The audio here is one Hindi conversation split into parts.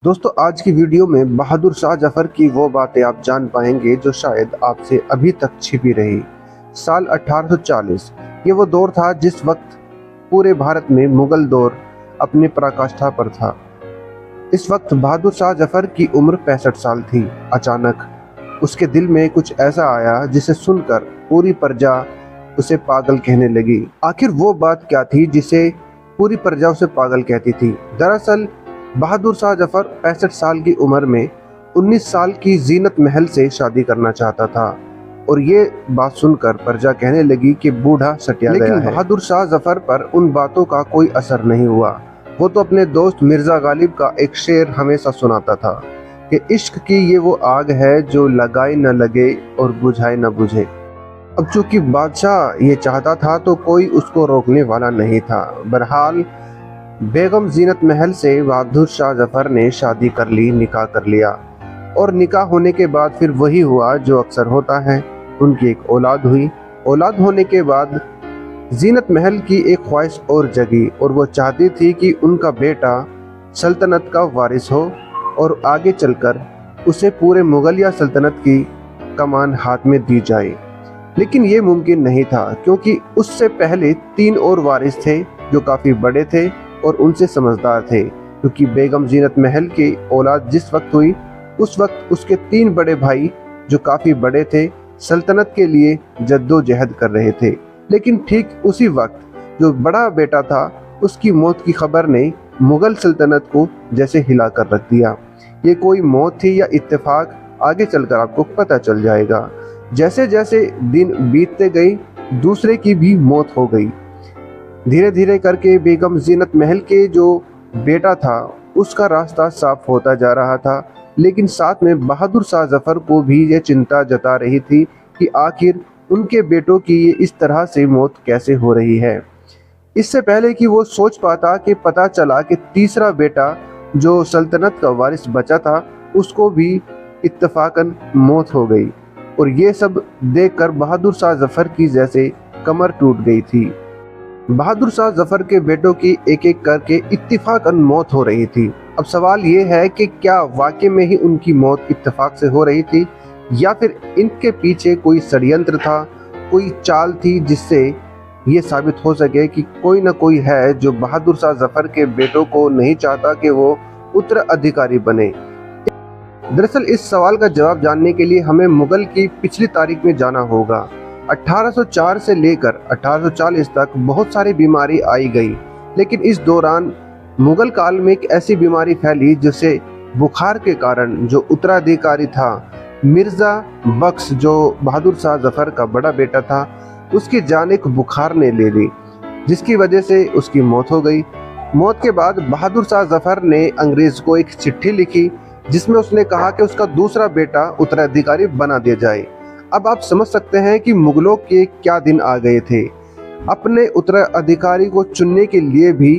दोस्तों आज की वीडियो में बहादुर शाह जफर की वो बातें आप जान पाएंगे जो शायद आपसे अभी तक छिपी रही। साल 1840 ये वो दौर था जिस वक्त पूरे भारत में मुगल दौर अपनी पराकाष्ठा पर था। इस वक्त बहादुर शाह जफर की उम्र 65 साल थी। अचानक उसके दिल में कुछ ऐसा आया जिसे सुनकर पूरी प्रजा उसे पागल कहने लगी। आखिर वो बात क्या थी जिसे पूरी प्रजा उसे पागल कहती थी? दरअसल बहादुर शाह जफर 65 साल की उम्र में 19 साल की जीनत महल से शादी करना चाहता था और ये बात सुनकर प्रजा कहने लगी कि बूढ़ा सटिया गया है। लेकिन बहादुर शाह जफर पर उन बातों का कोई असर नहीं हुआ। वो तो अपने दोस्त मिर्जा गालिब का एक शेर हमेशा सुनाता था कि इश्क की ये वो आग है जो लगाए न लगे और बुझाए न बुझे। अब चूंकि बादशाह ये चाहता था तो कोई उसको रोकने वाला नहीं था। बहरहाल बेगम जीनत महल से बहादुर शाह जफर ने शादी कर ली, निकाह कर लिया और निकाह होने के बाद फिर वही हुआ जो अक्सर होता है, उनकी एक औलाद हुई। औलाद होने के बाद जीनत महल की एक ख्वाहिश और जगी और वो चाहती थी कि उनका बेटा सल्तनत का वारिस हो और आगे चलकर उसे पूरे मुगलिया सल्तनत की कमान हाथ में दी जाए। लेकिन ये मुमकिन नहीं था क्योंकि उससे पहले 3 और वारिस थे जो काफ़ी बड़े थे और उनसे समझदार थे। क्योंकि बेगम जीनत महल की औलाद जिस वक्त हुई उस वक्त उसके 3 बड़े भाई जो काफ़ी बड़े थे सल्तनत के लिए जद्दोजहद कर रहे थे। लेकिन ठीक उसी वक्त जो बड़ा बेटा था उसकी मौत की खबर ने मुगल सल्तनत को जैसे हिला कर रख दिया। ये कोई मौत थी या इत्तेफाक, आगे चलकर आपको पता चल जाएगा। जैसे जैसे दिन बीतते गए दूसरे की भी मौत हो गई। धीरे धीरे करके बेगम जीनत महल के जो बेटा था उसका रास्ता साफ होता जा रहा था। लेकिन साथ में बहादुर शाह जफर को भी ये चिंता जता रही थी कि आखिर उनके बेटों की ये इस तरह से मौत कैसे हो रही है। इससे पहले कि वो सोच पाता कि पता चला कि तीसरा बेटा जो सल्तनत का वारिस बचा था उसको भी इत्तफाकन मौत हो गई और ये सब देखकर बहादुर शाह जफर की जैसे कमर टूट गई थी। बहादुर शाह जफर के बेटों की एक एक करके इत्तिफाकन मौत हो रही थी। अब सवाल ये है कि क्या वाकई में ही उनकी मौत इत्तेफाक से हो रही थी या फिर इनके पीछे कोई षड्यंत्र था, कोई चाल थी जिससे ये साबित हो सके कि कोई ना कोई है जो बहादुर शाह जफर के बेटों को नहीं चाहता कि वो उत्तराधिकारी बने। दरअसल इस सवाल का जवाब जानने के लिए हमें मुगल की पिछली तारीख में जाना होगा। 1804 से लेकर 1840 तक बहुत सारी बीमारी आई गई। लेकिन इस दौरान मुगल काल में एक ऐसी बीमारी फैली जिसे बुखार के कारण जो उत्तराधिकारी था मिर्जा बख्श जो बहादुर शाह जफर का बड़ा बेटा था उसकी जान एक बुखार ने ले ली जिसकी वजह से उसकी मौत हो गई। मौत के बाद बहादुर शाह जफर ने अंग्रेज को एक चिट्ठी लिखी जिसमें उसने कहा कि उसका दूसरा बेटा उत्तराधिकारी बना दिया जाए। अब आप समझ सकते हैं कि मुगलों के क्या दिन आ गए थे। अपने उत्तराधिकारी को चुनने के लिए भी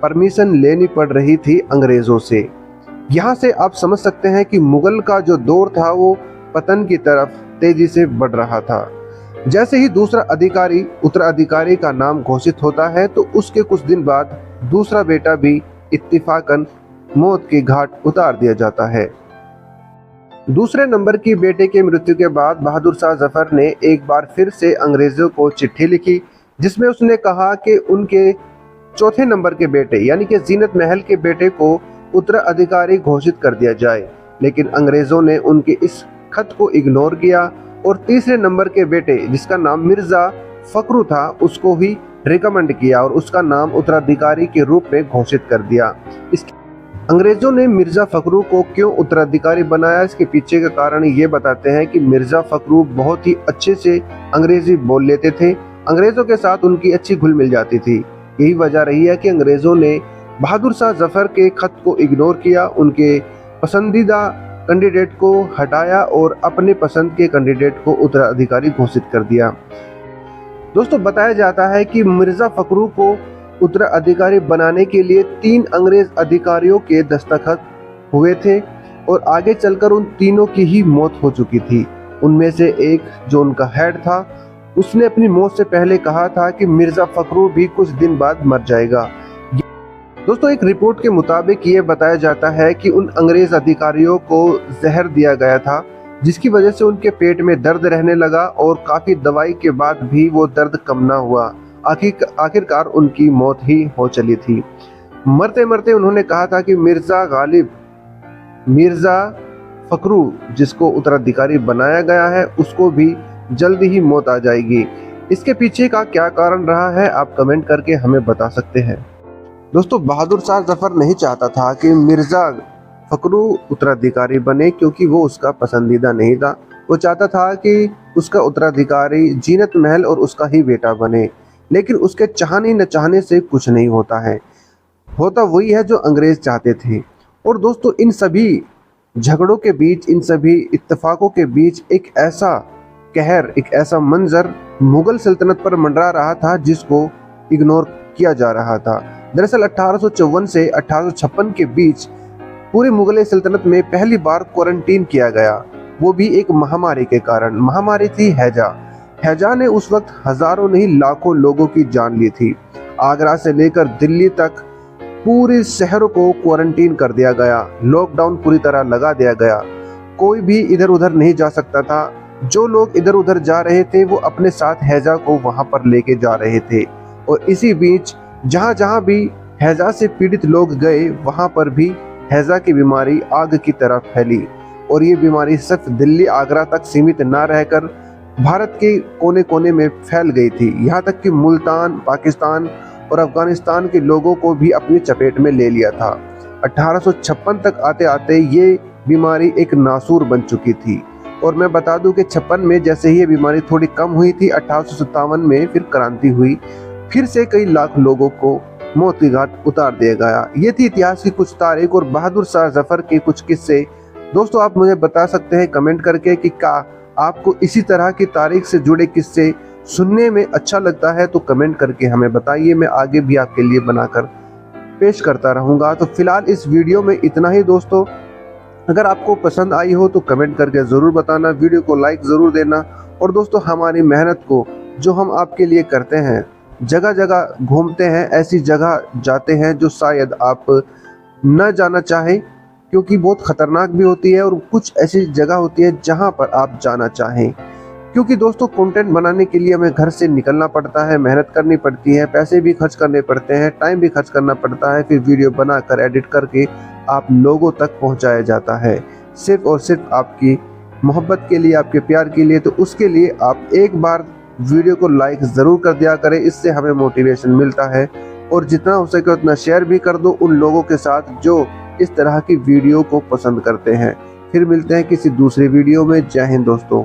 परमिशन लेनी पड़ रही थी अंग्रेजों से। यहाँ से आप समझ सकते हैं कि मुगल का जो दौर था वो पतन की तरफ तेजी से बढ़ रहा था। जैसे ही दूसरा अधिकारी उत्तराधिकारी का नाम घोषित होता है तो उसके कुछ दिन बाद दूसरा बेटा भी इत्तिफाकन मौत के घाट उतार दिया जाता है। दूसरे नंबर की बेटे की मृत्यु के बाद बहादुर शाह जफर ने एक बार फिर से अंग्रेजों को चिट्ठी लिखी जिसमें उसने कहा कि उनके चौथे नंबर के बेटे यानी कि जीनत महल के बेटे को उत्तराधिकारी घोषित कर दिया जाए। लेकिन अंग्रेजों ने उनके इस खत को इग्नोर किया और तीसरे नंबर के बेटे जिसका नाम मिर्जा फखरू था उसको ही रिकमेंड किया और उसका नाम उत्तराधिकारी के रूप में घोषित कर दिया। अंग्रेजों ने मिर्जा फखरू को क्यों उत्तराधिकारी बनाया, इसके पीछे का कारण ये बताते हैं कि मिर्जा फखरू बहुत ही अच्छे से अंग्रेजी बोल लेते थे। अंग्रेजों के साथ उनकी अच्छी घुल मिल जाती थी। यही वजह रही है कि अंग्रेजों ने बहादुर शाह जफर के खत को इग्नोर किया, उनके पसंदीदा कैंडिडेट को हटाया और अपने पसंद के कैंडिडेट को उत्तराधिकारी घोषित कर दिया। दोस्तों बताया जाता है कि मिर्जा फखरू को उत्तराधिकारी बनाने के लिए 3 अंग्रेज अधिकारियों के दस्तखत हुए थे और आगे चलकर उन तीनों की ही मौत हो चुकी थी। उनमें से एक जो उनका हेड था उसने अपनी मौत से पहले कहा था कि मिर्जा फखरू भी कुछ दिन बाद मर जाएगा। दोस्तों एक रिपोर्ट के मुताबिक ये बताया जाता है कि उन अंग्रेज अधिकारियों को जहर दिया गया था, जिसकी वजह से उनके पेट में दर्द रहने लगा और काफी दवाई के बाद भी वो दर्द कम ना हुआ। आखिरकार उनकी मौत ही हो चली थी। मरते मरते उन्होंने कहा था कि मिर्जा गालिब, मिर्जा फखरू जिसको उत्तराधिकारी बनाया गया है, उसको भी जल्दी ही मौत आ जाएगी। इसके पीछे का क्या कारण रहा है, आप कमेंट करके हमें बता सकते हैं। दोस्तों बहादुर शाह जफर नहीं चाहता था कि मिर्जा फखरू उत्तराधिकारी बने, क्योंकि वो उसका पसंदीदा नहीं था। वो चाहता था कि उसका उत्तराधिकारी जीनत महल और उसका ही बेटा बने, लेकिन उसके चाहने न चाहने से कुछ नहीं होता है, होता वही है जो अंग्रेज चाहते थे। और दोस्तों इन सभी झगड़ों के बीच, इन सभी इत्तेफाकों के बीच एक ऐसा कहर, एक ऐसा मंजर मुगल सल्तनत पर मंडरा रहा था जिसको इग्नोर किया जा रहा था। दरअसल 1854 से 1856 के बीच पूरी मुगल सल्तनत में पहली बार क्वारंटीन किया गया, वो भी एक महामारी के कारण। महामारी थी हैजा। हैजा ने उस वक्त हजारों नहीं लाखों लोगों की जान ली थी। आगरा से लेकर दिल्ली तक पूरे शहरों को क्वारंटीन कर दिया गया, लॉकडाउन पूरी तरह लगा दिया गया। कोई भी इधर उधर नहीं जा सकता था। जो लोग इधर उधर जा रहे थे वो अपने साथ हैजा को वहां पर लेके जा रहे थे। और इसी बीच जहां जहां भी हैजा से पीड़ित लोग गए, वहां पर भी हैजा की बीमारी आग की तरह फैली। और ये बीमारी सिर्फ दिल्ली आगरा तक सीमित ना रहकर भारत के कोने कोने में फैल गई थी। यहाँ तक कि मुल्तान, पाकिस्तान और अफगानिस्तान के लोगों को भी अपनी चपेट में ले लिया था। 1856 तक आते आते ये बीमारी एक नासूर बन चुकी थी। और मैं बता दूं कि 56 में जैसे ही ये बीमारी थोड़ी कम हुई थी, 1857 में फिर क्रांति हुई, फिर से कई लाख लोगों को मौत की घाट उतार दिया गया। ये थी इतिहास की कुछ तारीख और बहादुर शाह जफर के कुछ किस्से। दोस्तों आप मुझे बता सकते हैं कमेंट करके कि क्या आपको इसी तरह की तारीख से जुड़े किस्से सुनने में अच्छा लगता है, तो कमेंट करके हमें बताइए। मैं आगे भी आपके लिए बनाकर पेश करता रहूंगा। तो फिलहाल इस वीडियो में इतना ही दोस्तों। अगर आपको पसंद आई हो तो कमेंट करके ज़रूर बताना, वीडियो को लाइक ज़रूर देना। और दोस्तों हमारी मेहनत को जो हम आपके लिए करते हैं, जगह जगह घूमते हैं, ऐसी जगह जाते हैं जो शायद आप न जाना चाहें, क्योंकि बहुत ख़तरनाक भी होती है, और कुछ ऐसी जगह होती है जहां पर आप जाना चाहें। क्योंकि दोस्तों कंटेंट बनाने के लिए हमें घर से निकलना पड़ता है, मेहनत करनी पड़ती है, पैसे भी खर्च करने पड़ते हैं, टाइम भी खर्च करना पड़ता है, फिर वीडियो बनाकर एडिट करके आप लोगों तक पहुंचाया जाता है, सिर्फ और सिर्फ आपकी मोहब्बत के लिए, आपके प्यार के लिए। तो उसके लिए आप एक बार वीडियो को लाइक ज़रूर कर दिया करें, इससे हमें मोटिवेशन मिलता है। और जितना हो सके उतना शेयर भी कर दो उन लोगों के साथ जो इस तरह की वीडियो को पसंद करते हैं। फिर मिलते हैं किसी दूसरी वीडियो में। जय हिंद दोस्तों।